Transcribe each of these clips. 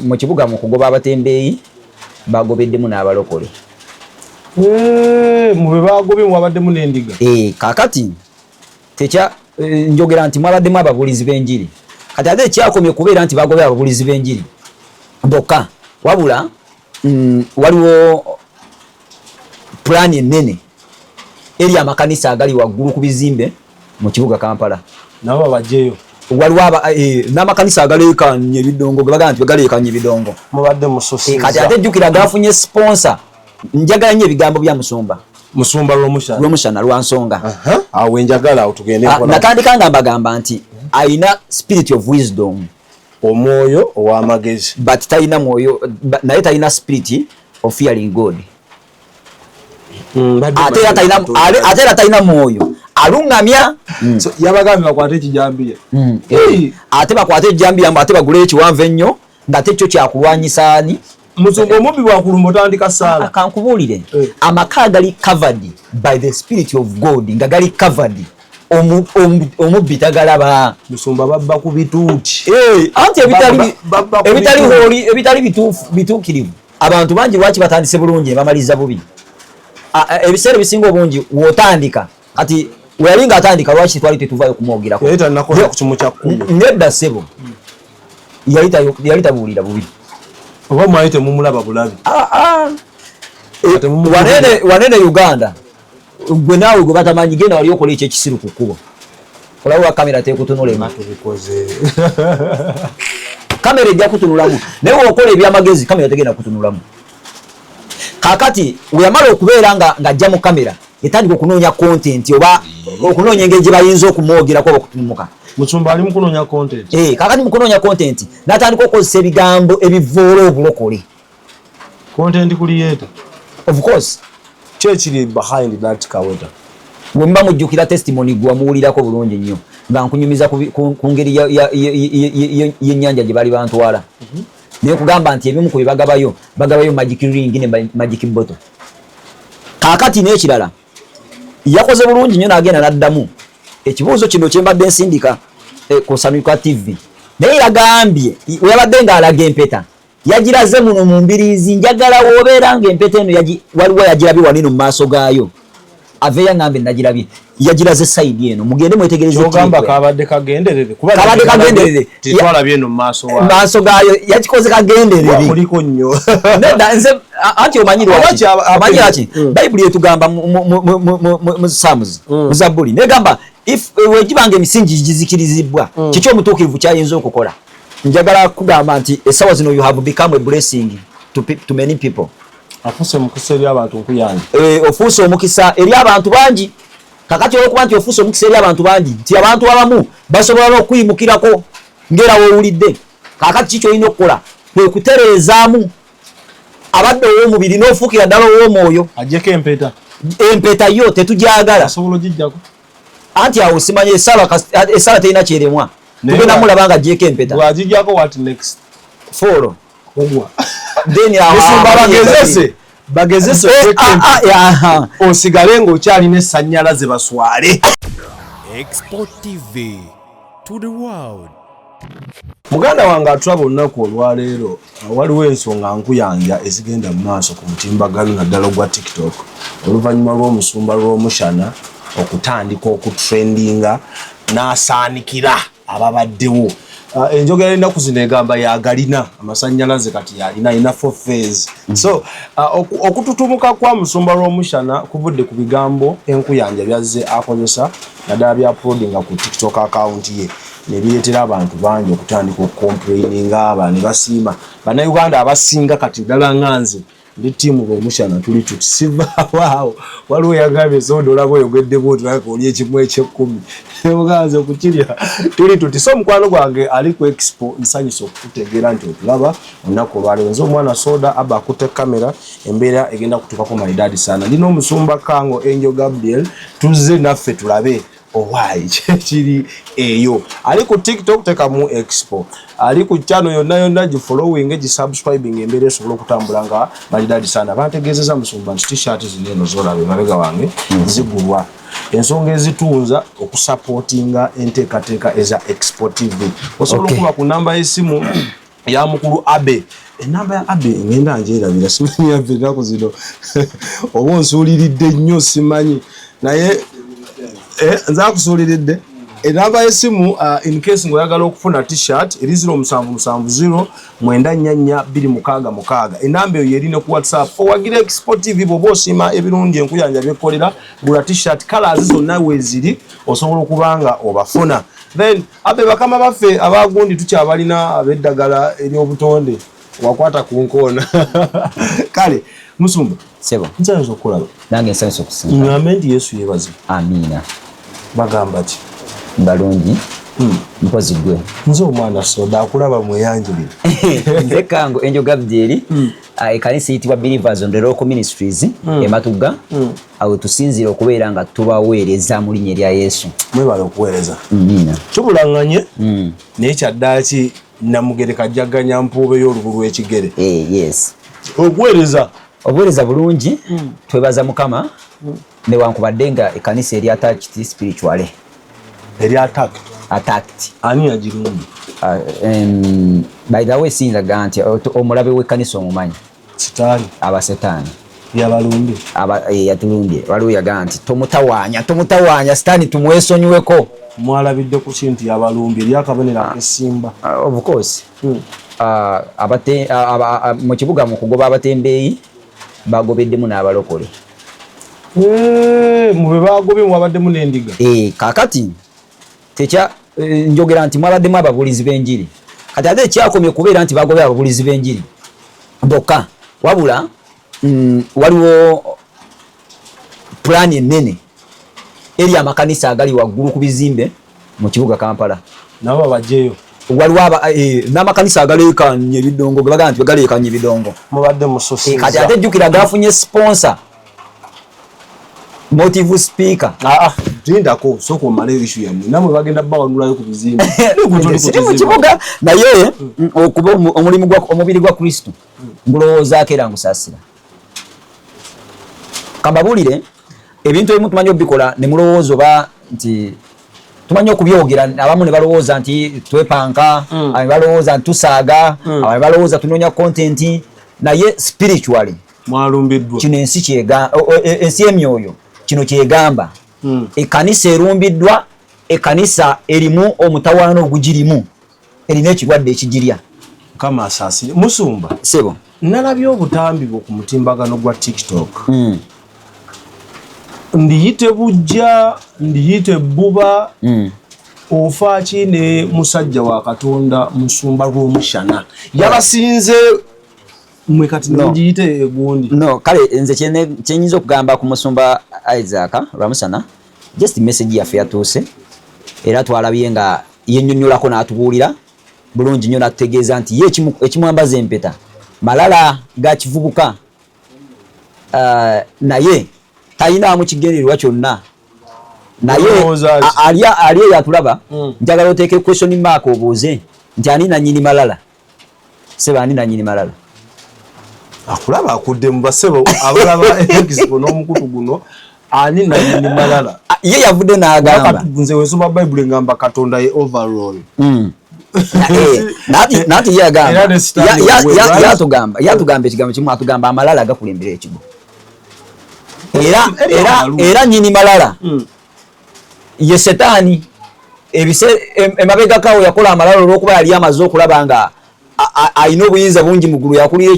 mu kibuga mu kugoba abatembeeyi bagobeddemu n'abalokole. Mu be bagobye mwabaddemu n'endiga. Kaakati njogera nti mwabaddemu ababulizi b'enjiri. Kati ate ekyakomye kubeera nti bagobye ababulizi b'enjiri bokka, wabula waliwo pulaani ennene eri amakanisa agali waggulu ku bizimbe mu kibuga Kampala. Nabo babajjeyo. Waliwo n'amakanisa agaleekanye ebidongo bagamba nti galeekanye ebidongo. Mubadde musosiza. Kati ate jjukira gafunye sponsor. Njagala nnyo ebigambo bya Musumba. Musumba Lwomushana Lwansonga. Awo njagala awo tugende nkola. Natandika nga mbagamba nti ayina spirit of wisdom. Omwoyo ow'amagezi. But talina mwoyo, naye talina spirit of fearing God. Ate talina mwoyo. Alungamya. So yabagambye bakwate ekijambiya. Ate bakwate ekijambiya ate bagule ekiwanvu ennyo ng'ate kyo kyakulwanyisa ani. Musumba omubbi bwakulumba otandika ssaala. Kankubuulire. Amaka gali covered by the spirit of God nga gali covered. Omubbi tagalaba. Musumba babba ku bituuti. Anti ebitali bituukirivu. Abantu bangi lwaki batandise bulungi ne bamaliza bubi. Ebiseera ebisinga obungi w'otandika kati weyalinga atandika lwaki twali tetuvaayo kumwogerako. Yali talinakola ku kimu kya kkumi. Nedda ssebo yali tabuulira bubi. Oba mwali temumulaba bulabi. Wanene Uganda gwe naawe gwe batamanyi genda wali okola ekyo ekisiru ku kkubo. Olawa kamera tekutunulemu. Kamera ejja kutunulamu. Naye okola ebyamagezi kamera tegenda kutunulamu. Kaakati weyamala okubeera ng'ajja mu kamera etandika okunoonya content oba okunoonya engeri gye bayinza okumwogerako oba okutumuka. Musumba ali mu kunoonya content. Kaakati mu kunoonya content n'atandika okukozesa ebigambo ebivoola obulokole. Content creator. Of course. Kyekiri behind that Kaweta. Bwe mba mujjukira testimony gwe wamuwulirako bulungi nnyo nga nkunyumiza ku ngeri y'ennyanja gye bali bantwala. Naye kugamba nti ebimu ku bagabayo magic ring ne magic bottle. Kaakati n'ekirala yakoze bulungi nnyo n'agenda n'addamu ekibuuzo kino kye mbadde nsindika ku Sanuka TV. Naye yagambye yabadde ng'alaga empeta yagiraze muno mu mbiriizi njagala w'obeera ng'empeta eno waliwo yagirabye waneno mu maaso gaayo. Aveya ngambe nagirabye yagiraze side eno mugende mwetegereze kyogamba kabadde kagenderere kabadde kagenderere titwalabye eno maaso gaayo yakikoze kagenderere muliko nnyo nedda nze anti omanyira ki Bayibuli etugamba mu Psalms mu Zabbuli negamba if wegibanga emisingi gizikirizibwa kiki omutuukirivu kyayinza okukola. Njagala kugamba nti esawa zino you have become a blessing to many people. Afuse omukisa eri abantu nkuyanja. Ofuuse omukisa eri abantu bangi. Kakati olwokuba nti ofuuse omukisa eri abantu bangi nti abantu abamu basobola okuyimukirako ngera woowulidde. Kakati kiki olina okukola kwe kutereezaamu abadde ow'omubiri n'ofuukira ddala ow'omwoyo. Ajjeko empeta. Empeta yo tetugyagala. Asobola ogijjako. Anti awo simanyi essala terina kyeremwa. Tugenda mulaba nga ajjeko empeta. Bw'agijjako what next? Follow. Ogwa. Musumba bagezese osigale ng'okyalina essannyalaze baswale. Export TV to the world. Muganda wange atulaba olunaku olwaleero waliwo ensonga nkuyanja ezigenda mu maaso ku mutimbagano naddala ogwa TikTok oluvannyuma lw'omusumba Lwomushana okutandika okutrendinga n'asaanikira ababaddewo. Enjogera ennaku zino egamba yagalina amasannyalaze kati yalina 4 phase. So okututumuka kwa musumba Lwomushana kuvudde ku bigambo enkuyanja byazze akozesa naddala bya uploadinga ku TikTok account ye ne bireetera abantu bangi okutandika okucomplaininga ne basiima. Bannayuganda abasinga kati ddala nganze ndi tiimu Lwomushana tuli tuti sivaawo waliwo yagambye soda olaba oyogedde bwotulaka oli ekimu eky'ekkumi nebuganze okukirya tuli tuti. So mukwano gwange ali ku expo nsanyusa okutegeera nti otulaba olunaku olwaleero. Nze omwana soda aba akutte kamera embeera egenda kutuukako maridadi sana. Ndina omusumba Kango Angel Gabriel tuzze naffe tulabe owaayi kiri eyo. Ali ku TikTok tekamu expo. Ali ku channel yonna gifollowing gisubscribing embeera esobola okutambula nga maridadi sana. Bantegeezeza musumba nti t-shirt zineno zolabe mabega wange zigulwa. Ensonga ezitunza okusupportinga enteekateeka eza Expo TV. Osobola okuba ku namba y'essimu ya mukulu Abe enamba ya Abe ngenda njerabira simanyi Abe nako zino obo nsuuliridde nnyo simanyi naye nza kusuuliridde enamba y'essimu in case ngoyagala okufuna t-shirt eri 0770944266 enamba eyo yerine ku WhatsApp owagira Export TV bwoba osiima ebirungi enkuyanja byekolera gula t-shirt colors zonna weeziri osobola okubanga obafuna. Then Abe bakama baffe abagundi tukyabalina abeddagala eryobutonde wakwata ku nkoona kale Musumba sebo nsanze okulaba nange nsanze okusinga ngambe nti Yesu yebaze amina bagamba ki balungi mpozi gwe nze omwana soda akulaba mweyanjulire nze Kango Angel Gabriel ekanisa eyitibwa Believers on the Local Ministries Ematuga awo tusinzira okubeera nga tubaweereza mu linnya lya Yesu mwebale okuweereza tubulanganye naye kyaddaki Namugereka jaganya mpuube y'olubu lw'ekigere yes obuweereza bulungi twebaza Mukama newankubadde nga ekanisa eri attached spiritually eri attacked ani yagirumbi by the way sinzaga nti omulabe w'ekkanisa omumanyi sitaani abasetaani yabalumbi yatulumbye waliwo yagaa nti tomutawaanya sitaani tumwesonyiweko mwalabidde ku kintu yabalumbi eri akabonero ak'essimba of course mu kibuga mu kugoba abatembeeyi bagobeddemu n'abalokole mube bagobye mwabaddemu n'endiga kaakati njogera nti mwabaddemu ababulizi b'enjiri kati ate ekyakomye kubeera nti bagobye ababulizi b'enjiri bokka wabula waliwo pulaani ennene eri amakanisa agali waggulu ku bizimbe mu kibuga Kampala nabo babajjeyo waliwo n'amakanisa agaleekanye ebidongo gebagaa nti galeekanye ebidongo mubadde musosiza kati ate jjukira gafunye sponsor motive speaker tindako soko omala issue yange namwe bagenda bawanulayo ku bizimbe mu kibuga naye okuba omubiri gwa Kristo ngulowoozaako era ngusaasira kambabulire ebintu ebimu tumanyi obikola ne mulowooza oba nti tumanyi okubyogera abamu ne balowooza nti twepanka abamu balowooza nti tusaaga abamu balowooza tunoonya content naye spiritually mwalumbiddwa kino ensi y'emyoyo kino kyegamba ekkanisa erumbiddwa ekkanisa erimu omutawaana ogugirimu erina ekirwadde ekigirya kama asaasire Musumba sebo nalabye obutambi bwo ku mutimbagano gwa TikTok ndiyite bujja ndiyite buba ofa kine musajja wa Katonda Musumba Rwomushana yabasinze mwe kati ndiyite egundi no kale nze kyenyinza okugamba ku Musumba Isaac Rwamushana just message yaffe yatuuse era twalabye nga yennyonnyolako n'atubuulira bulungi nnyo n'atutegeeza nti ye ekimwambaza empeta malala ga kivubuka naye talina mu kigendererwa kyonna naye ali yatulaba njagala oteeke question mark obuuze nti ani nannyini malala seba ani nannyini malala akulaba akudde mu basebo abalaba expo n'omukutu guno ani nannyini malala ye yavudde n'agamba nze wensoma Bible ngamba Katonda ye overall nati yatugamba ekigambo kimu atugamba amalala gakulembera ekigo era nyini malala ye setaani emabegakawo yakola amalala olw'okuba yali amaze okulaba nga alina obuyinza bungi mu ggulu yakulira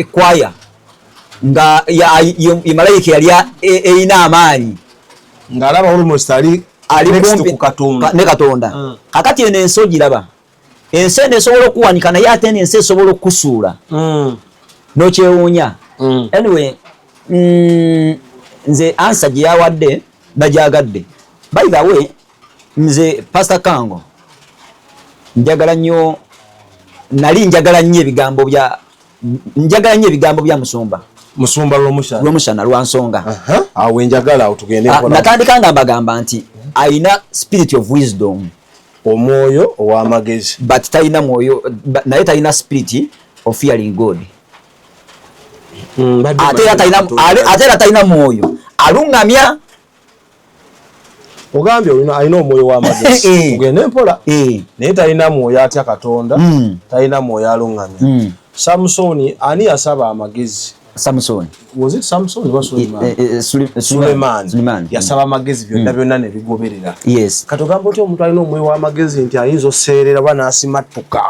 ekwaya nga malayika yali erina amaanyi ng'alaba almost ali kumpi ne Katonda kakati eno ensi ogiraba ensi eno esobola okuwanika naye ate eno ensi esobola okukusuula n'okyewuunya anyway nze ansa gye yawadde nagyagadde by the way nze Pastor Kango njagala nnyo ebigambo bya Musumba Rwomushana lwa nsonga awe njagala awo tugende natandika nga mbagamba nti ayina spirit of wisdom omwoyo ow'amagezi but talina mwoyo naye talina spirit of fearing God ate era talina mwoyo alungamya ogambye alina omwoyo w'amagezi ogenda empola naye talina mwoyo atya Katonda talina mwoyo alungamya. Samusoni ani yasaba amagezi? Samson. Was it Samson or Suleiman? Yasaba amagezi byonna byonna ne bigoberera. Yes. Katogamba otyo omuntu alina omwoyo w'amagezi nti ayinza oseerera bana asimatuka.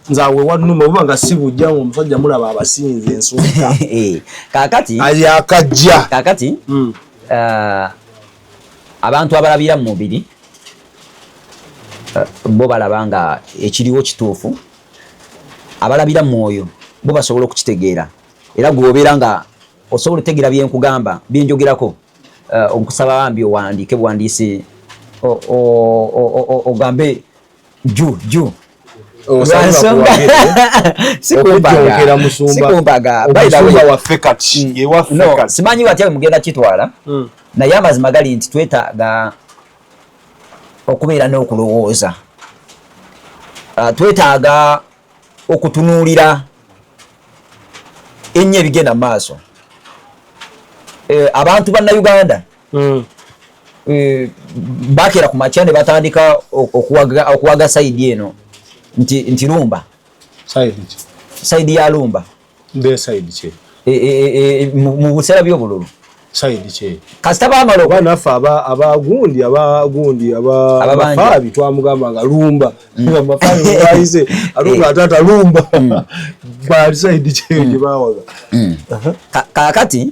Nzaawe wannuma oba nga si bujja omusajja mulaba abasinze ensumika. Kaakati ali akajja. Kaakati abantu abalabira mu mubiri bo balaba nga ekiriwo kituufu, abalabira mu mwoyo bo basobola okukitegeera. Era gwobeera nga osobola otegeera bye nkugamba byenjogerako okusaba bambi owandiike bwandiise ogambe ju sikumpaga simanyi batya mugenda kitwala naye amazima gali nti twetaaga okubeera n'okulowooza, twetaaga okutunuulira ennyo ebigenda maaso. Abantu bannayuganda bakeera ku makya ne batandika okuwaga sayidi eno nti lumba sayidi ya lumba mu buseera by'obululu kasita baamala banaffe abagundi abafaabi twamugamba nga lumba amafaabi bayise alunga atata lumba bali sayidi kyeyo gye bawaga. Kaakati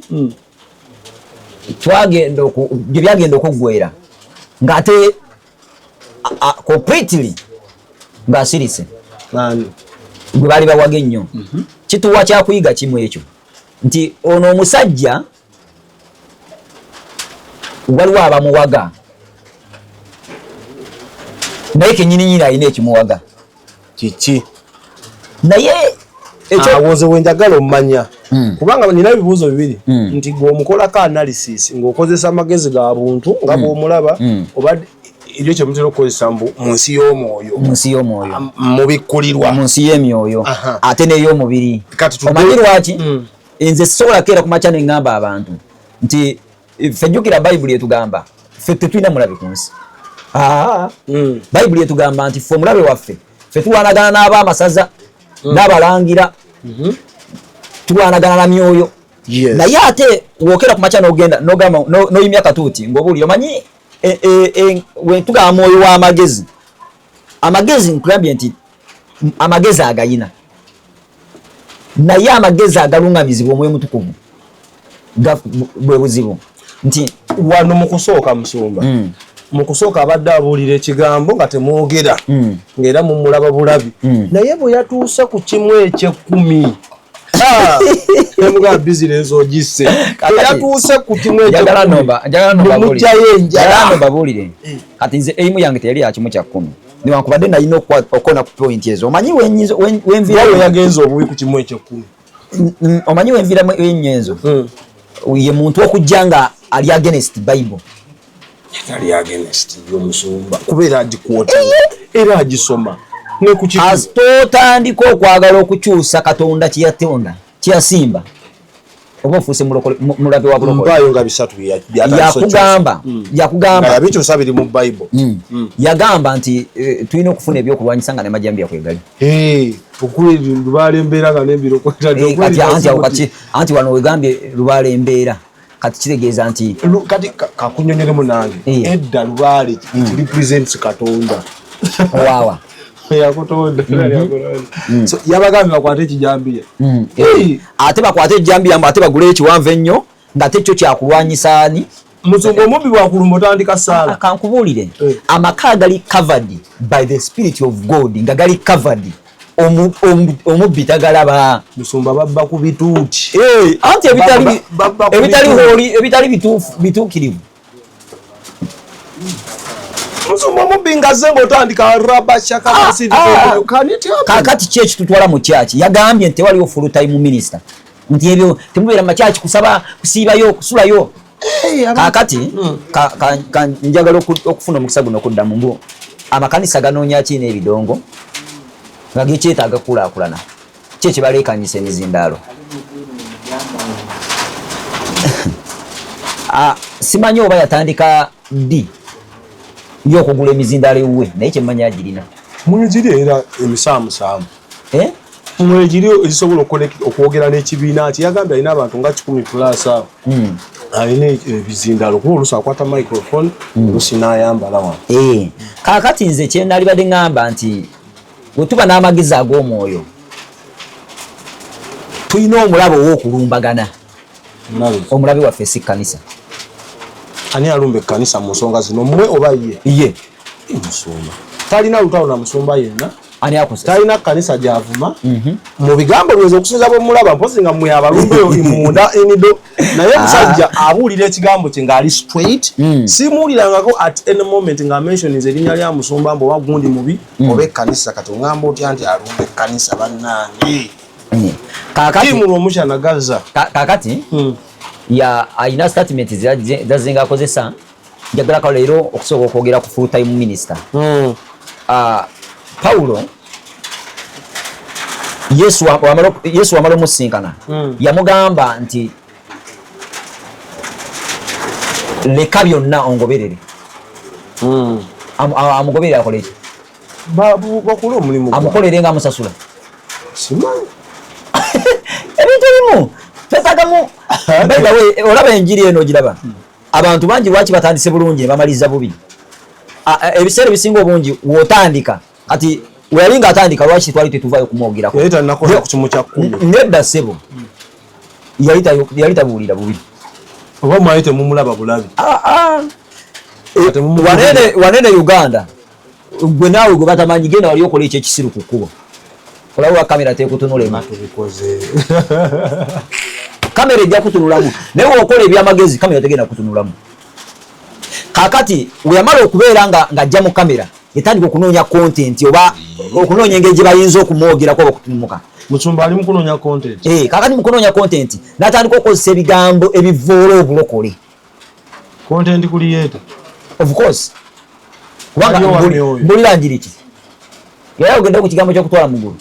twagenda gye byagenda okuggwera ng'ate completely ng'asirise gwe baali bawaga ennyo. Kituwa kyakuyiga kimu ekyo nti ono omusajja waliwo abamuwaga naye kenyininyini alina ekimuwaga kiki naye awoze wenjagala omumanya kubanga nina ebibuuzo bibiri nti gweomukolako analysis ng'okozesa amagezi ga buntu nga bw'omulaba oba ebyo kyemutera okukozesa mu nsi y'omwoyo mu bikkulirwa mu nsi y'emyoyo ate n'ey'omubiri. Omanyi lwaki nze sisobola keera ku makya ne ŋŋamba abantu nti ffe jjukira bayibuli etugamba ffe tetulina mulabe ku nsi. Bayibuli etugamba nti ffe omulabe waffe ffe tulwanagana n'abaamasaza n'abalangira tulwanagana na myoyo. Naye ate wookera ku makya n'ogenda n'ogamba n'oyimya katuuti ng'obuulira omanyi we tugamba mwoyo w'amagezi, amagezi nkugambye nti amagezi agayina naye amagezi agalungamizibwa omwoyo mutukuvu bwe buzibu nti wano mu kusooka Musumba mu kusooka abadde abuulira ekigambo nga temwogera ng'era mumulaba bulabi naye bwe yatuuse ku kimu eky'ekkumi emuga bizinensi ogisse yatuuse ku kimu eky'ekkumi babuulire kati nze eimu yange teyali ya kimu kya 10 newankubadde nalina okukona ku point ezo. Omanyi wenvirayo yagenza obuwi ku kimu eky'ekkumi omanyi wenviramu enyenzo ye muntu okujja nga ali against Bible. Ali against y'Omusumba kubeera agikwota era agisoma ne ku kitu asitotandika okwagala okukyusa Katonda kiyatonda kiyasimba oba ofuuse mulabe wa bulokole mbayo nga bisatu yakugamba yabikyusa biri mu Bible yagamba nti tulina okufuna ebyokulwanyisa nga ne majambi yakwegali okuli lubaale embeera nga n'ebiro anti wano wegambye lubaale embeera kati kitegeeza nti kati kakunyonyeremu nange edda lubaale represents Katonda wawa yakutonda so yabagambye bakwate ekijambiya ate bakwate ekijambiya ate bagule ekiwanvu ennyo ng'ate kyo kyakulwanyisa ani Musumba omubbi bwakulumba otandika saala kankubuulire amaka gali covered by the spirit of God nga gali covered omubbi tagalaba. Musumba babba ku bituuti anti ebitali bituukirivu. Musumba omubbi ngaze ng'otandika rabashaka kakati ki ekitutwala mu kyaki yagambye nti tewaliwo full time minister nti ebyo temubeera mu kyaki kusaba kusiibayo kusulayo kakati njagala okufuna omukisa guno okuddamu mbu amakanisa ganoonya ki n'ebidongo nga gekyetaaga kukulaakulana ki ekibaleekanyisa emizindaalo. Simanyi oba yatandika ddi yo kugula emizindalo ewuwe naye kyemmanya agirina mwegiri era emisaamusaamu mwegiri ezisobola okwogera n'ekibiina nti yagambye alina abantu nga 10+ awo alina ebizindalo kuba oluusi akwata microphone oluusi n'ayambala wano. Kaakati nze kyenalibadde ŋŋamba nti bwe tuba n'amagezi ag'omwoyo tulina omulabe ow'okulumbagana. Omulabe waffe si kkanisa. Ani alumba ekkanisa mu nsonga zino mmwe oba ye musumba talina lutalo na musumba yenna ani akoze talina kkanisa gyavuma mu bigambo biweze okusinza bwemulaba mpozi nga mmwe abalumbe imunda enido naye musajja abuulira ekigambo kye ng'ali straight simuwulirangako at any moment nga mentioninze erinnya lya musumba mbu oba gundi mubi oba ekkanisa kati oŋŋamba otya nti alumba ekkanisa bannange kimulwa omukyana gaza kaakati ayina statement zazinga akozesa njagalako leero okusobola okwogera ku full time minister. Paulo Yesu wamala omusinkana yamugamba nti leka byonna ongoberere. Amugoberere akole ki? Bakola omulimu amukolere nga amusasula simanyi ebintu ebimu twetagamu olaba enjiri eno ogiraba abantu bangi lwaki batandise bulungi ne bamaliriza bubi. Ebiseera ebisinga obungi wotandika kati weyali ng'atandika lwaki twali tetuvaayo kumwogerako nedda ssebo yali tabuulira bubi oba mwali temumulaba bulabi wanene Uganda gwe naawe gwe batamanyi genda wali okola ekyo ekisiru ku kkubo olawa kamera tekutunulemu kamera ejja kutunulamu naye wokola ebyamagezi kamera tegenda kutunulamu. Kakati weyamala okubeera nga ajja mu kamera etandika okunoonya content oba okunoonya engeri gye bayinza okumwogerako oba okutumuka. Musumba ali mu kunoonya content. Kakati mu kunoonya content n'atandika okukozesa ebigambo ebivoola obulokole. Content creator. Of course. Kubanga mbulira njiri ki? Yali ogenda ku kigambo ky'okutwala mugulu.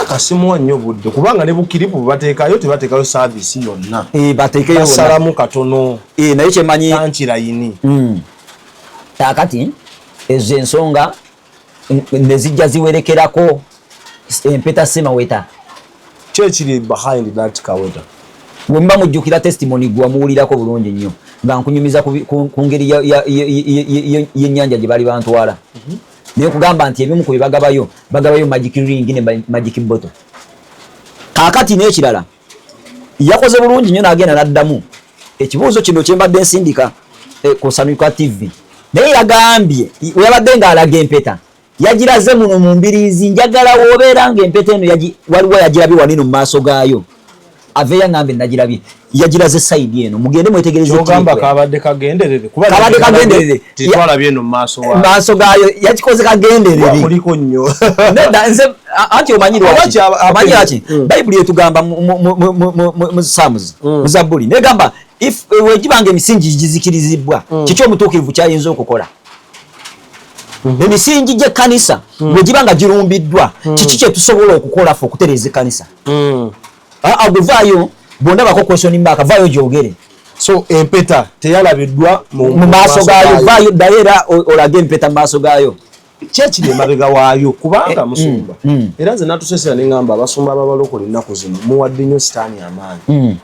Akasimuwa nnyo budde kubanga ne bukiripu bateekayo tebateekayo service yonna. Bateekayo basalamu katono. Naye kyemanyi tankirayini. Kakati ezo ensonga ne zijja ziwerekerako empeta semaweta. Kyekiri behind that kaweta. Bwe mba mujjukira testimony gwa muwulirako bulungi nnyo nga nkunyumiza ku ngeri y'ennyanja gye bali bantwala. Naye kugamba nti ebimu ku bye bagabayo magic ring ne magic bottle. Kaakati n'ekirala yakoze bulungi nnyo n'agenda n'addamu ekibuuzo kino kye mbadde nsindika ku Samika TV. Naye yagambye yabadde ng'alaga empeta yagiraze muno mu mbiriizi njagala woobeera ng'empeta eno waliwo yagirabye wanino mu maaso gaayo ave yaŋŋambe nagirabye yagiraze sayidi eno mugende mwetegereze kyogamba kabadde kagenderere titwalabye eno mu maaso gaayo yakikoze kagenderere kuliko nnyo nedda nze anti omanyi lwaki bayibuli etugamba mu Psalms mu Zabbuli negamba wegibanga emisingi gizikirizibwa kiki omutuukirivu kyayinza okukola. Emisingi gy'ekkanisa wegibanga girumbiddwa kiki kye tusobola okukola ffe okutereeza ekkanisa. Aguvaayo bondabako question mark vaayo gyogere. So empeta teyalabiddwa mu maaso gaayo vaayo ddayo era olage empeta mu maaso gaayo. Kyekiri emabega waayo kubanga musumba era nze natusesera neŋŋamba abasumba ababalokole ennaku zino muwadde nnyo sitaani amaanyi.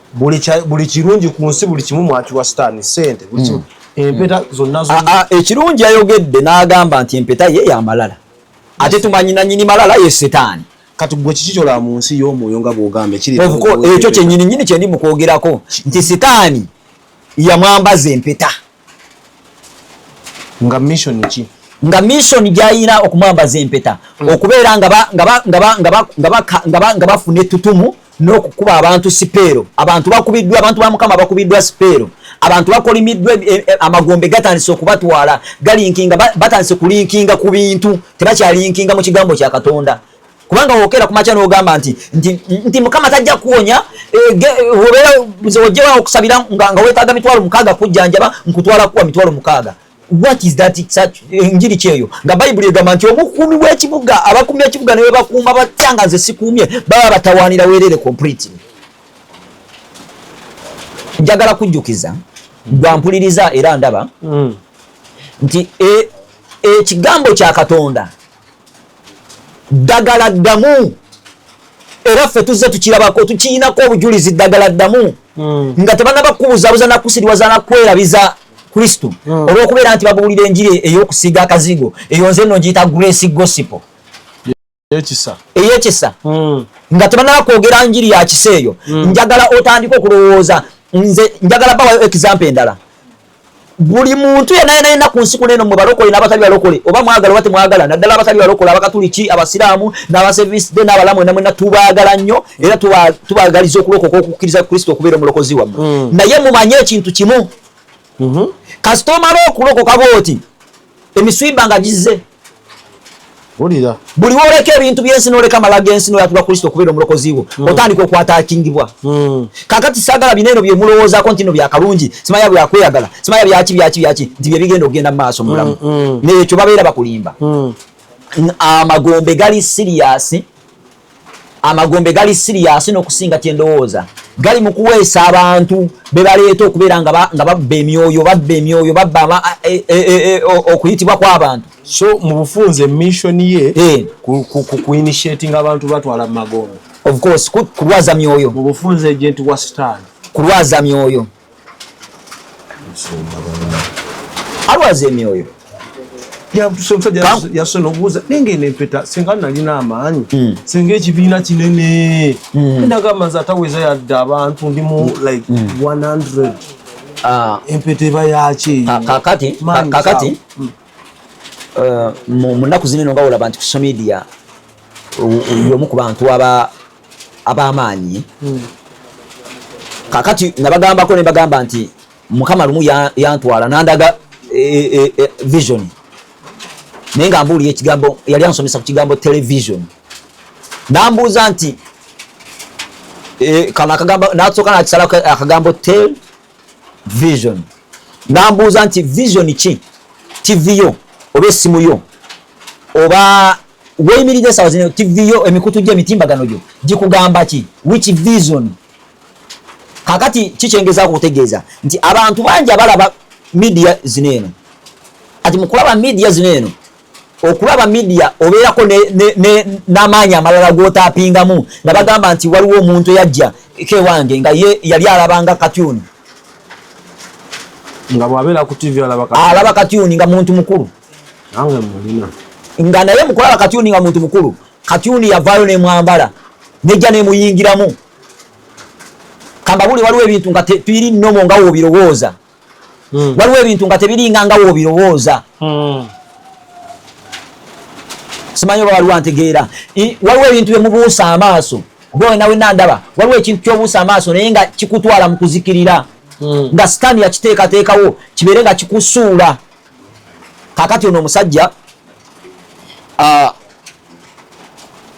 Buli kirungi ku nsi buli kimu mwakiwa sitaani ssente buli kimu empeta zonna ekirungi yayogedde n'agamba nti empeta ye yamalala ate tumanyi nannyini malala ye setaani. Kati gwe kiki kyolaba mu nsi y'omwoyo nga bw'ogamba ekyo kyennyini kye ndi mu kwogerako nti sitaani yamwambaza empeta nga mission ki nga mission gy'ayina okumwambaza empeta okubeera nga bafuna ettutumu n'okukuba abantu sipeero abantu bakubiddwa abantu ba Mukama bakubiddwa sipeero abantu bakolimiddwa amagombe gatandise okubatwala galinkinga batandise kulinkinga ku bintu tebakyalinkinga mu kigambo kya Katonda. Kubanga wokera kumacha n'ogamba nti Mukama tajja kuwonya ojjewa okusabira nga weetaaga mitwalo 6 kujjanjaba nkutwala kuwa mitwalo 6. What is that njiri kyeyo nga Bayibuli egamba nti omukuumi w'ekibuga abakuumi ekibuga ne bakuuma batyanga nze sikuumye baba batawaanira weerere completely. Njagala kujjukiza gwampuliriza era ndaba nti ekigambo kya Katonda ddagala ddamu era ffe tuzze tukirabako tukiyinako obujulizi ddagala ddamu nga tebanaba kubuzabuza nakusiriwaza nakwerabiza Kristo olw'okubeera nti babuulira enjiri ey'okusiiga akazigo eyo nze nno ngiyita grace gospel ey'ekisa nga tebanaba kwogera njiri ya kisa eyo njagala otandika okulowooza nze njagala bawayo example endala buli muntu yenna ku nsi kuno eno mwe balokole n'abatali balokole oba mwagala oba temwagala naddala abatali balokole abakatuliki abasiraamu n'abaservice de n'abalamu namwena tubaagala nnyo era tubaagaliza okulokoka okukkiriza Kristo okubeera omulokozi wammwe naye mumanye ekintu kimu kasita omala okulokoka bw'oti emiswimba nga gizze buli woleka ebintu byensi n'oleka amala g'ensi n'oyatula Kristo okubeera omulokozi wo otandika okwataakingibwa kakati saagala bineeno bye mulowoozaako nti no byakalungi simanya byakweyagala simanya byaki nti bye bigenda okugenda mu maaso mulamu n'ekyo babeera bakulimba amagombe gali siriyasi n'okusinga kyendowooza gali mu kuweesa abantu be baleeta okubeera nga babba emyoyo babba okuyitibwa kw'abantu so mu bufunze mission ye ku initiating abantu batwala mu magombe of course kulwaza myoyo mu bufunze agent wa stand kulwaza myoyo alwaza emyoyo yasonobuuza ninge nempeta singa nalina amaanyi singa ekibiina kinene nagamba nze ataweza yadde abantu ndi mu like 100 empeta eba yaki kakati mu nnaku zineno nga olaba nti ku social media y'omu ku bantu ab'amaanyi kakati nabagambako ne bagamba nti Mukama lumu yantwala nandaga vision naye nga mbuulira ekigambo yali ansomesa ku kigambo television nambuuza nti kano akagambo nasooka nakisalako akagambo television nambuuza nti vision ki TV yo oba essimu yo oba weyimiridde esaawa zino TV yo emikutu gy'emitimbagano gyo gikugamba ki which vision kakati kikyengezaako okutegeeza nti abantu bangi abalaba media zineeno ati mukulaba media zineeno okulaba media obeerako n'amaanyi amalala g'otaapingamu nga bagamba nti waliwo omuntu eyajja kewange nga ye yali alabanga katyuni nga bw'abeera ku TV alaba katyuni nga muntu mukulu nange mulina nga naye mukulaba katyuni nga muntu mukulu katyuni yavaayo nemwambala nejja nemuyingiramu kambabuli waliwo ebintu nga tebiri nomo nga woobirowooza waliwo ebintu nga tebiringa nga woobirowooza simanyi oba waliwo antegeera waliwo ebintu byemubuusa amaaso gwe nawe nandaba waliwo ekintu kyobuusa amaaso naye nga kikutwala mu kuzikirira nga sitaani yakiteekateekawo kibeere nga kikusuula kakati ono omusajja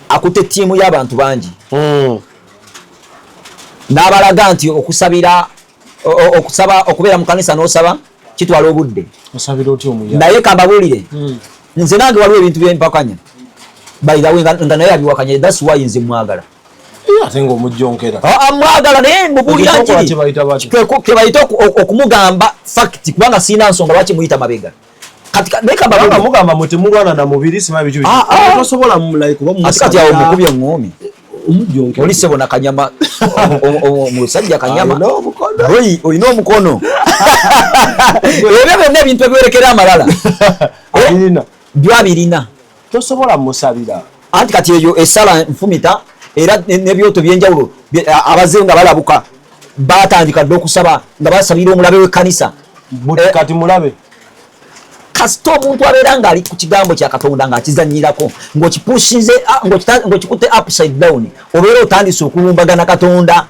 akutte ttiimu y'abantu bangi n'abalaga nti okusaba okubeera mu kanisa n'osaba kitwala obudde naye kambabuulire nze nange waliwo ebintu byempakanya bayirawe nga naye abiwakanya that's why nze mwagala ate ng'omujjonkera mwagala naye mubuulira nkiri kebayita okumugamba fact kubanga siina nsonga lwaki muyita mabega mugamba muti mulwana na mubiri sima bitu tosobola kati awo mukubye ngoomi oli sebo na kanyama omusajja kanyama olina omukono ebyo byonna ebintu ebiwerekera amalala byabirina tosobola musabira anti kati eyo esala nfumita era n'ebyoto byenjawulo abaze nga balabuka batandika dde okusaba nga basabira omulabe w'ekkanisa kati mulabe kasita omuntu abeera ng'ali ku kigambo kya Katonda ng'akizannyirako ng'okipushinze ng'okikutte upside down obeera otandise okulumbagana Katonda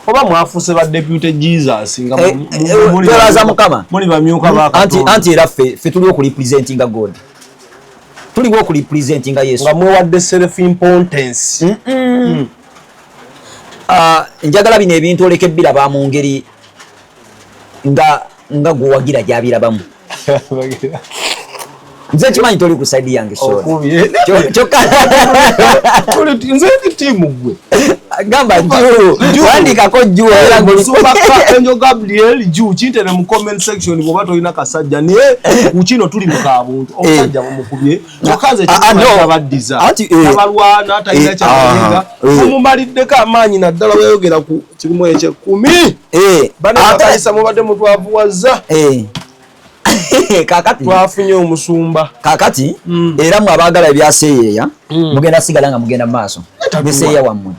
oba mwafuuse ba deputy Jesus nga twebaza Mukama muli bamyuka ba Katonda anti era ffe tuli okurepresentinga God tuliwo okurepresentinga Yesu nga mwewadde self importance njagala bino ebintu oleka ebbiraba mu ngeri nga gwewagira gyabirabamu nze kimanyi toli ku side yange nze ndi tiimu gwe gamba juu wandika ko juu era musumba Enjo Gabriel juu kintere mu comment section bwo toyina kasajja niye ukino tuli mukabuntu omusajja mumukubye okaze kyabaddiza abalwana atayina kyabanyega omumaliddeko amaanyi naddala bayogera ku kirimu ekye 10 bana bayisa mubadde mutwavuwaza kakati twafunye omusumba kakati era mu abagala ebyaseeya mugenda sigala nga mugenda maaso beseeya wammwe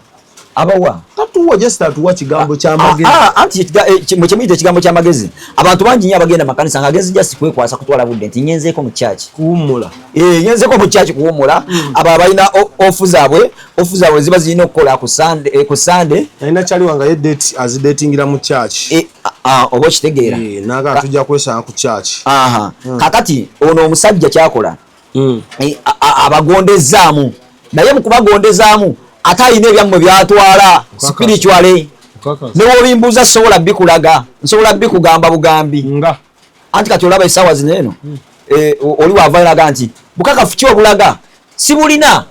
abawa tatuwa just tatuwa kigambo kya magezi anti mu kimuyite ekigambo kya magezi abantu bangi nnyo abagenda makanisa nga agezi just kwekwasa kutwala budde nti nyenzeeko mu church kuwummula nyenzeeko mu church kuwummula abo abalina ofu zaabwe ziba zirina okukola ku Sunday alina kyali wanga ye date azidatingira mu church oba okitegeera naga tujja kwesanga ku church kakati ono omusajja kyakola abagondezaamu naye mu kubagondezaamu ate alina ebyammwe byatwala spiritually newobimbuuza sobola bikulaga nsobola bikugamba bugambi anti kati olaba essaawa zino eno oli waavairaga nti bukakafu ki obulaga si bulina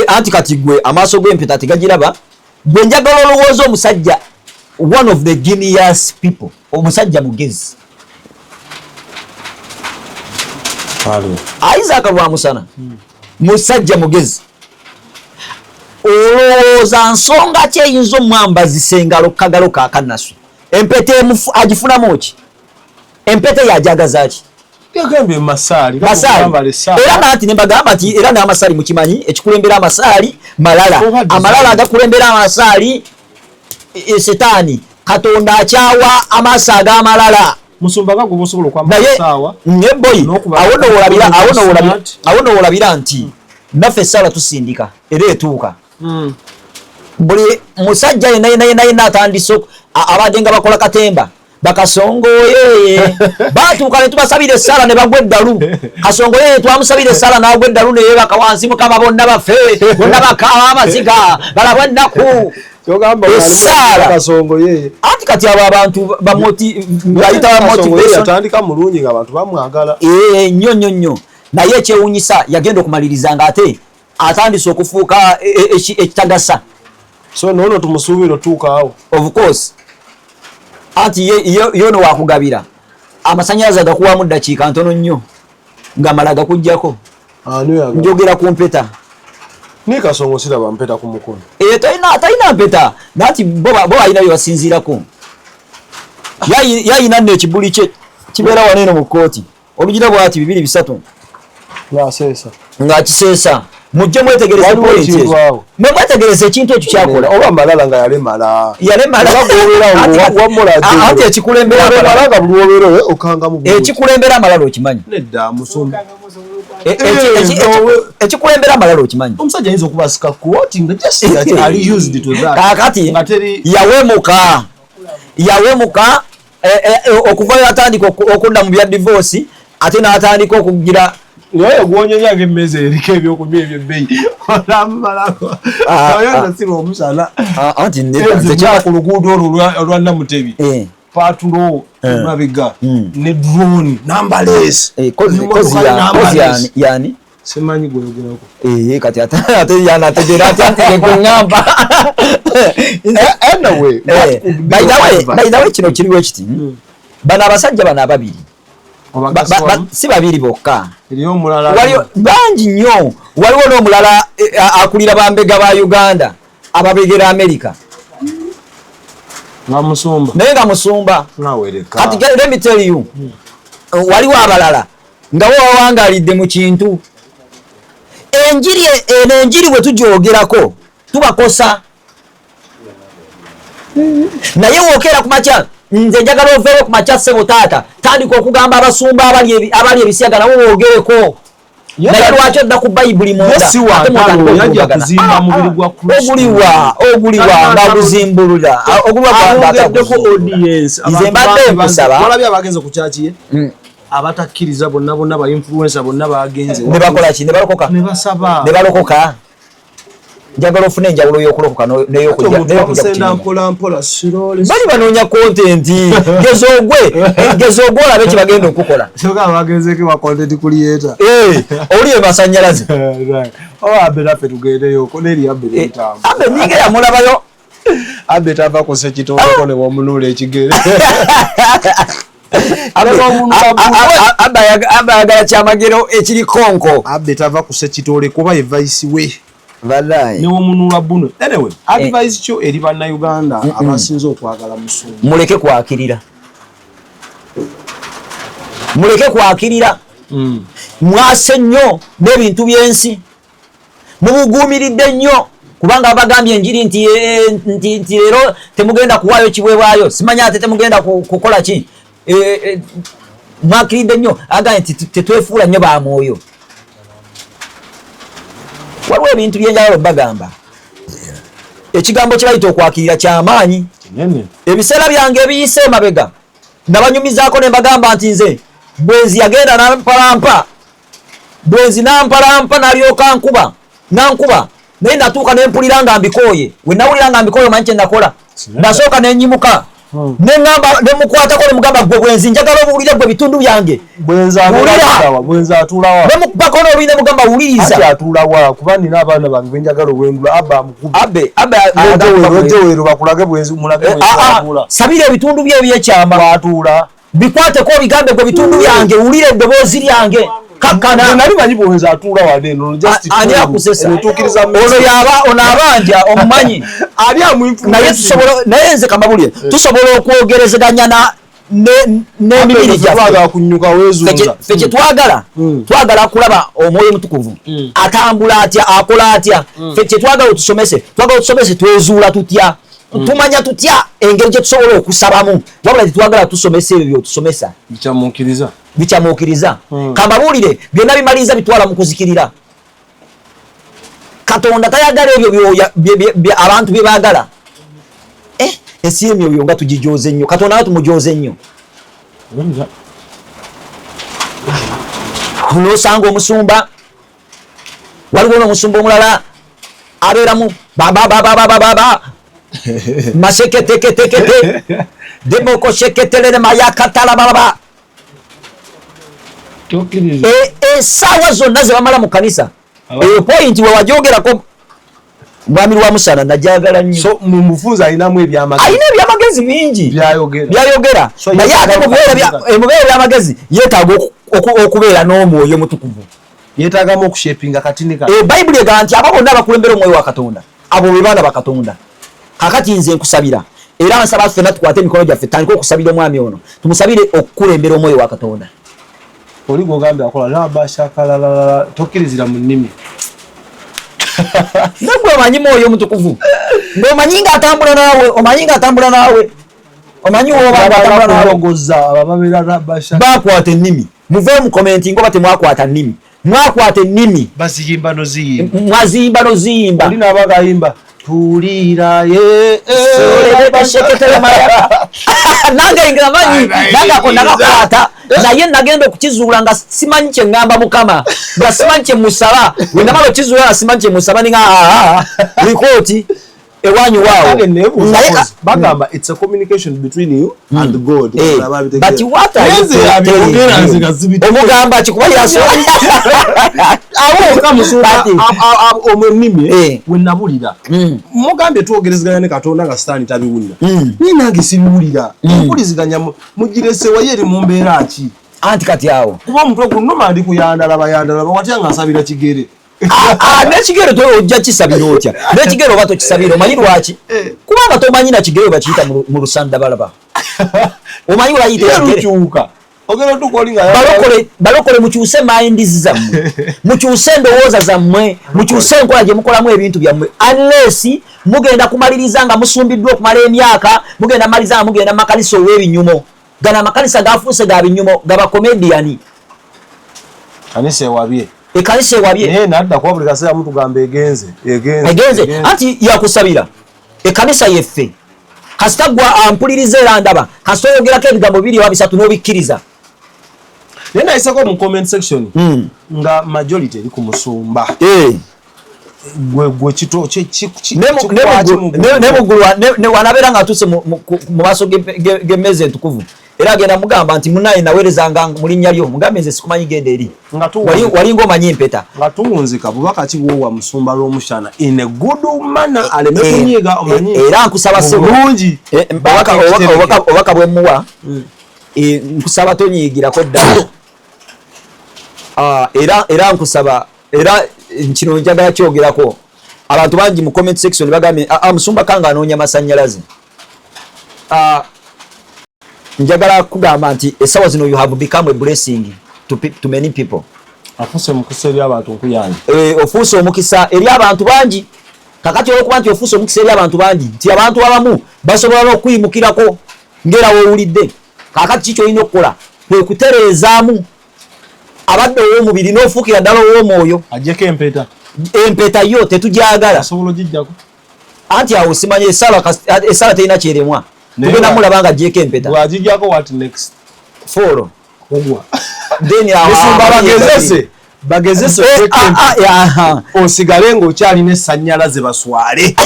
anti kati gwe amaaso g'empeta tegagiraba gwe njagala olowooza omusajja one of the genius people omusajja mugezi Isaac Rwamusana musajja mugezi olowooza nsonga ki eyinza omwambazi engalo kagalo kakanaswe empete agifunamu ki empete yajagaza ki yagambe masaali era nati nembagamba nti era n'amasaali mukimanyi ekikulembera amasaali malala amalala agakulembera amasaali setaani katonda akyawa amaaso ag'amalala musumba gago bosobola okwambasawa neboyi awo noolabira nti naffe essaawa tusindika era etuuka buli musajja yenna atandise abadde nga bakola katemba bakasongoye batuuka ne tubasabira essaala ne bagwa eddalu kasongoye twamusabira essaala n'agwa eddalu naye bakawansi mukama bonna baffe bonna bakaaba amaziga balabwa ennaku essaala anti kati abo abantu bayita atandika mulungi nga abantu bamwagala nnyo naye ekyewunyisa yagenda okumaliriza nga ate atandise okufuuka ekitagasa so nono tumusuubira otuukaawo of course anti yono wakugabira amasanyalaze agakuwamu ddakiika ntono nnyo ngamala gakujjako njogera ku mpeta ni Kasongo siraba mpeta ku mukono talina mpeta nati bo balina byebasinziirako yayina nno ekibuli kye kibeera waneeno mu kkooti olugira bwati 2-3 ng'akiseesa mujje mwetegereze pointi ezo mwetegereze ekintu ekyo kyakola oba malala nga anti ekikulembera amalala okimanyi ekikulembera amalala okimanyi omusajja ayinza okubasika quoting ali used to that kakati yawemuka okuvayo atandika okudda mu bya divorce ate n'atandika okugira naye gwonyonya ng'emmeza eriko ebyokunywa ebyebbeyi olamalako ayana siba omusala anti ku luguudo olwo olwa Namutebi patulo mabega ne drone numberless kozi yani simanyi gweyogerako kati ate yana ategera ati ngamba anyway by the way kino kiriwo ekiti bana abasajja bana ababiri si babiri bokka waliyo bangi nnyo waliwo n'omulala akulira bambega ba Uganda ababegera America naye nga musumba kati let me tell you waliwo abalala nga bo bawangalidde mu kintu enjiri bwe tugyogerako tubakosa naye wookera ku makya nze njagala oveeyo ku makya ssebo taata tandika okugamba abasumba abali ebisiyaga nabo boogereko naye lwaki odda ku bayibuli oguliwa nga guzimbulula nze mbadde nkusaba abagenze ku kyakiye abatakkiriza bonna ba influencer bonna bagenze ne bakola ki ne balokoka ne basaba ne balokoka njagala ofune enjawulo y'okulokoka n'ey'okujja mpola sirole bali banoonya content gezo ogwe olabe kye bagenda okukola soka bagezeke ba content creator owulire masannyalaze abe naffe tugendeyo koneri abe abe nyinga yamulabayo abe tava ku sekitoleko ne bwomunula ekigere abe ayagala kyamagero ekiri konko abe tava ku sekitole kuba ye vice we Valai. Ne womunula buno. Anyway, advice kyo eri bannayuganda abasinze okwagala musumba. Muleke kwakirira. Muleke kwakirira. Mwase nnyo n'ebintu byensi. Mubuguumiridde nnyo kubanga abagambye enjiri nti leero temugenda kuwaayo kiweebwayo. Simanya ate temugenda kukola ki. Mwakiridde nnyo agambye nti tetwefuula nnyo ba mwoyo. Waliwo ebintu byenjawulo bagamba ekigambo kye bayita okwakirira kyamaanyi ebiseera byange ebiyise emabega nabanyumizaako ne mbagamba nti nze bwenzi yagenda nampalampa n'alyoka nankuba naye natuuka ne mpulira nga mbikooye we nawulira nga mbikooye omanyi kye nakola nasooka ne nnyimuka ne mukwatako ne mugamba gwe bwenzi njagala obuwulire gwe bitundu byange bwenza atulawa ne mukubako n'oluyine mugamba wuliriza ati atulawa kuba nina abaana bange benjagala obwendula abba amukuba abeero bakulage bwenzi mulage atula sabira ebitundu bye ebyekyama atula bikwateko bigambe gwe bitundu byange wulire eddoboozi lyange kakkana nali manyi bwenzi atula wane no just ani akusesa otukiriza ono abanja omumanyi ali amwifu naye nze kamabulire tusobola okwogerezeganya n'emibiri gyaffe kunyuka weezunza ffe kye twagala kulaba omwoyo mutukuvu atambula atya akola atya ffe kye twagala otusomese twezuula tutya tumanya tutya engeri gye tusobola okusabamu wabula tetwagala tusomesa ebyo byotusomesa bikyamuukiriza kambabuulire byonna bimaliriza bitwala mu kuzikirira Katonda tayagala ebyo abantu bye baagala ensi y'emyoyo nga tugijooze nnyo Katonda nga tumujooze nnyo n'osanga omusumba waliwo n'omusumba omulala abeeramu babababababa maseketeketekete demoko seketelere mayakatala bababa essaawa zonna ze bamala mu kanisa eyo pointi we wajoogerako mwami wa musana najagala nnyo so mumufunza alinamu ebyamagezi bingi byayogera naye ate mubibeera byamagezi yeetaaga okubeera n'omwoyo mutukuvu yeetaagamu okushepinga katinika bayibuli egamba nti abo bonna abakulembera omwoyo wa Katonda abo be baana ba Katonda kakati nze nkusabira era nsaba ffenna tukwate emikono gyaffe tandika okusabira omwami ono tumusabire okukulembera omwoyo wa Katonda oli gogambye akola labashakalala tokkirizira mu nnimi nagwe omanyi mwoyo mutukuvu ng'omanyi ng'atambula naawe omanyi bakwata ennimi muve mu komenti ngoba temwakwata nnimi mwakwata ennimi mwaziyimba noziyimba oli n'abagayimba tulira nange ngamanyi nange ako nagakwata naye nagenda okukizuula nga simanyi kye ngamba Mukama nga simanyi kye musaba we namala okizuula nga simanyi kye musaba ninga rikooti ewanyu waawo bagamba it's a communication between you and God but what are you omugamba kikuba yasoli awo kamusumba omwennimi we nabulira mugambye twogerezeganya ne Katonda nga Sitaani tabiwulira ni nange sibiwulira mpuliziganya mugiresewa yeri mu mbeera ki anti kati awo kuba omutwe gunnuma ndi kuyandala watya nga nsabira kigere n'ekigero ojja kisabira otya n'ekigero oba tokisabira omanyi lwaki kubanga tomanyi na kigero bakiyita mu lusandabalaba omanyi webayita balokole mukyuse minds zammwe mukyuse endowooza zammwe mukyuse enkola gye mukolamu ebintu byammwe unless mugenda kumaliriza nga musumbiddwa okumala emyaka mugenda maliriza nga mugenda makanisa ow'ebinyumo gana amakanisa gafuuse ga binyumo gaba comedian kanisa ewabye ekanisa ewabye naye nadda kuba buli kaseera mutugamba egenze anti yakusabira ekanisa yeffe kasita gwa ampuliriza era ndaba kasita oyogerako ebigambo bibiri oba bisatu n'obikkiriza naye nayisako mu comment section nga majority eri ku musumba gwe kito ne wanabera nga atuse mu maso gemeze entukuvu era agenda mugamba nti munaye naweerezanga mu linnya lyo mugambe nze sikumanyi genda eri wali ng'omanyi empeta nga tuwunzika bubaka kibuwa musumba lw'omushana in a good manner aleme kunyiga omanyi era nkusaba bulungi obaka bwe muwa nkusaba tonyiigirako ddala era nkusaba era kino njagala kyogerako abantu bangi mu comment section bagambye musumba kanga anoonya masannyalaze njagala kugamba nti esawa zino you have become a blessing to many people. Afuse mukisa eri abantu nkuyanja ofuuse omukisa eri abantu bangi kakati olwokuba nti ofuuse omukisa eri abantu bangi nti abantu abamu basobola okuyimukirako ngera woowulidde kakati kiki olina okukola kwe kutereezaamu abadde ow'omubiri n'ofuukira ddala ow'omwoyo ajjeko empeta yo tetugyagala asobola ogijjako anti awo simanyi esala terina kyeremwa tugenda mulaba nga ajjeko empeta bw'agijjako what next folo ogwa then bagezese osigale ng'okyalina essannyalaze baswale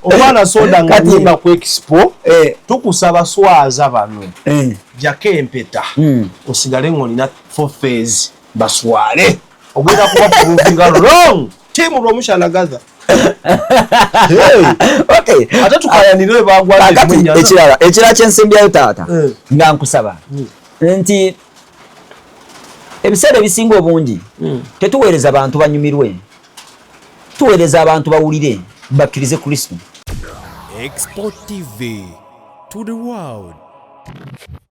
omwana soda nga nyimba ku expo tukusaba swaza bano jako empeta osigale ng'olina 4 phase baswale ogenda kuba pruvinga wrong timu lw'omushana gaza ate tukayanire ekirala kyensembyayo taata nga nkusaba nti ebiseera ebisinga obungi tetuweereza abantu banyumirwe tuweereza abantu bawulire bakkirize Kristo. Export TV to the world.